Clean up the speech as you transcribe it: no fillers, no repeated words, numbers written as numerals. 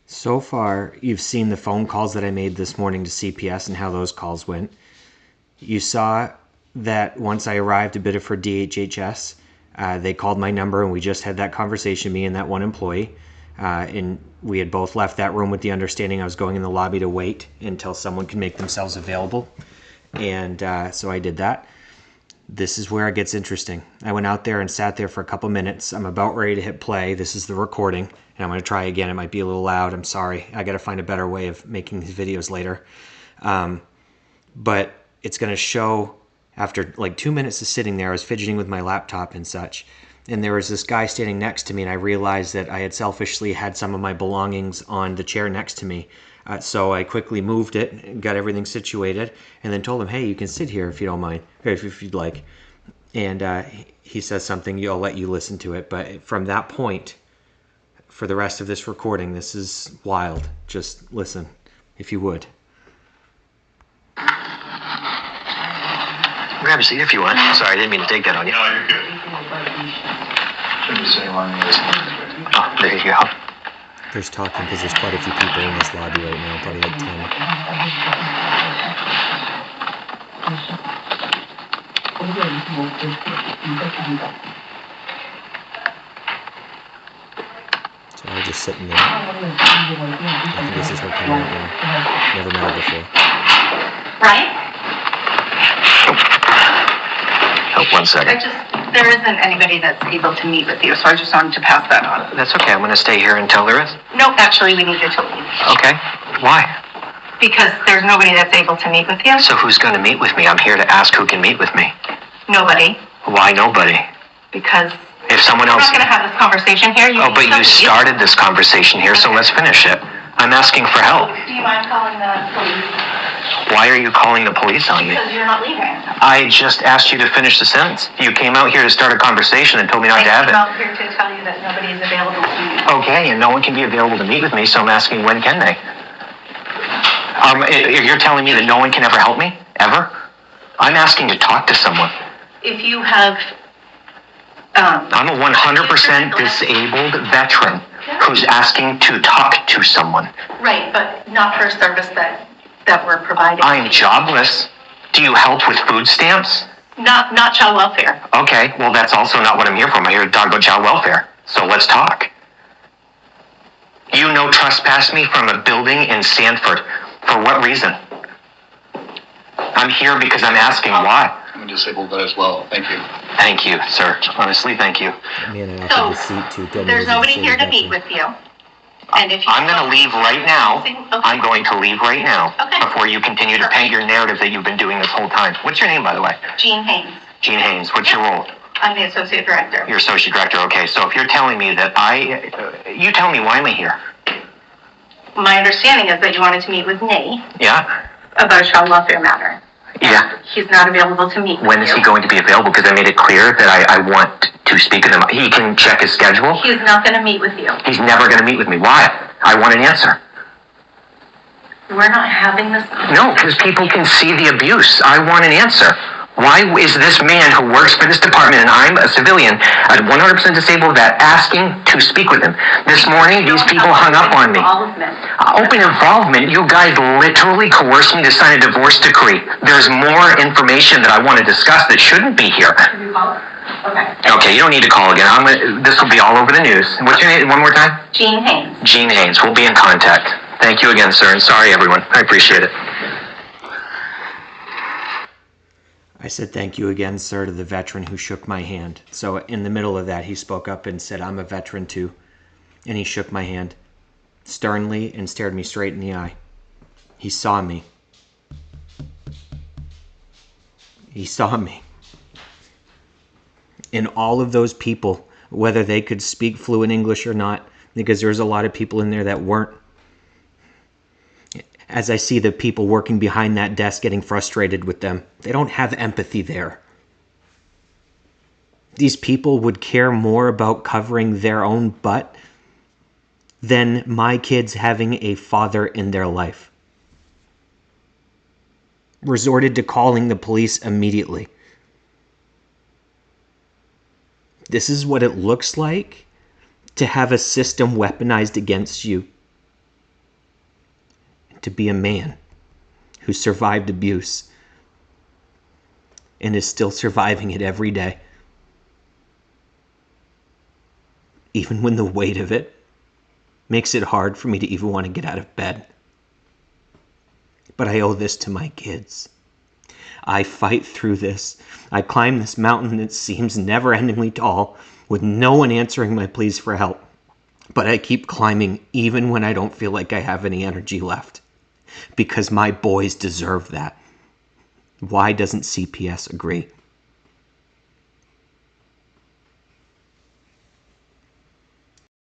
So far, you've seen the phone calls that I made this morning to CPS and how those calls went. You saw that once I arrived a bit for DHHS, they called my number and we just had that conversation, me and that one employee. And we had both left that room with the understanding I was going in the lobby to wait until someone could make themselves available. And so I did that. This is where it gets interesting. I went out there and sat there for a couple minutes. I'm about ready to hit play. This is the recording. And I'm going to try again. It might be a little loud. I'm sorry. I got to find a better way of making these videos later. But it's going to show after like 2 minutes of sitting there, I was fidgeting with my laptop and such. And there was this guy standing next to me, and I realized that I had selfishly had some of my belongings on the chair next to me. So I quickly moved it, got everything situated, and then told him, hey, you can sit here if you don't mind, or if you'd like. And he says something, I'll let you listen to it. But from that point, for the rest of this recording, this is wild. Just listen, if you would. Grab a seat if you want. Sorry, I didn't mean to take that on you. No, you're good. Shouldn't be sitting along this. Oh, there you go. There's talking because there's quite a few people in this lobby right now, probably like 10. So I was just sitting there. I think this is her coming out now. Never met her before. Right? Oh, 1 second. There isn't anybody that's able to meet with you, so I just wanted to pass that on. That's okay. I'm going to stay here until there is. No, actually, we need you to leave. Okay. Why? Because there's nobody that's able to meet with you. So who's going to meet with me? I'm here to ask who can meet with me. Nobody. Why nobody? Because If someone we're else... not going to have this conversation here. Oh, but you started this conversation here, so let's finish it. I'm asking for help. Do you mind calling the police? Why are you calling the police on me? Because you're not leaving. I just asked you to finish the sentence. You came out here to start a conversation and told me not to have I'm it. out here to tell you that nobody is available to you. Okay, and no one can be available to meet with me, so I'm asking when can they? You're telling me that no one can ever help me? Ever? I'm asking to talk to someone. If you have... I'm a 100% disabled veteran who's asking to talk to someone. Right, but not for a service that we're providing. I'm jobless. Do you help with food stamps? Not child welfare. Okay, well that's also not what I'm here for. I'm here to talk about child welfare. So let's talk. You no trespass me from a building in Sanford. For what reason? I'm here because I'm asking why. I'm a disabled vet as well. Thank you. Thank you, sir. Honestly, thank you. Man, I offered the seat to go. There's nobody here to meet with you. And if you I'm going to leave right now. Okay. I'm going to leave right now. Okay. Before you continue to paint your narrative that you've been doing this whole time. What's your name, by the way? Jean Haynes. Jean Haynes. What's your role? I'm the associate director. You're associate director. Okay, so if you're telling me that you tell me why am I here? My understanding is that you wanted to meet with me Yeah? about a child welfare matter. Yeah. He's not available to meet with When is he going to be available? Because I made it clear that I want to speak with him. He can check his schedule. He's not going to meet with you. He's never going to meet with me. Why? I want an answer. We're not having this conversation. No, because people can see the abuse. I want an answer. Why is this man who works for this department, and I'm a civilian, a 100% disabled vet, asking to speak with him? This morning, these people hung up on me. Open involvement? You guys literally coerced me to sign a divorce decree. There's more information that I want to discuss that shouldn't be here. Okay. Okay, you don't need to call again. This will be all over the news. What's your name? One more time? Jean Haynes. Jean Haynes. We'll be in contact. Thank you again, sir, and sorry, everyone. I appreciate it. I said thank you again, sir, to the veteran who shook my hand. So in the middle of that, he spoke up and said, I'm a veteran too. And he shook my hand sternly and stared me straight in the eye. He saw me. He saw me. And all of those people, whether they could speak fluent English or not, because there's a lot of people in there that weren't. As I see the people working behind that desk getting frustrated with them, they don't have empathy there. These people would care more about covering their own butt than my kids having a father in their life. Resorted to calling the police immediately. This is what it looks like to have a system weaponized against you. to be a man who survived abuse and is still surviving it every day. Even when the weight of it makes it hard for me to even want to get out of bed. But I owe this to my kids. I fight through this. I climb this mountain that seems never-endingly tall with no one answering my pleas for help. But I keep climbing even when I don't feel like I have any energy left. Because my boys deserve that. Why doesn't CPS agree?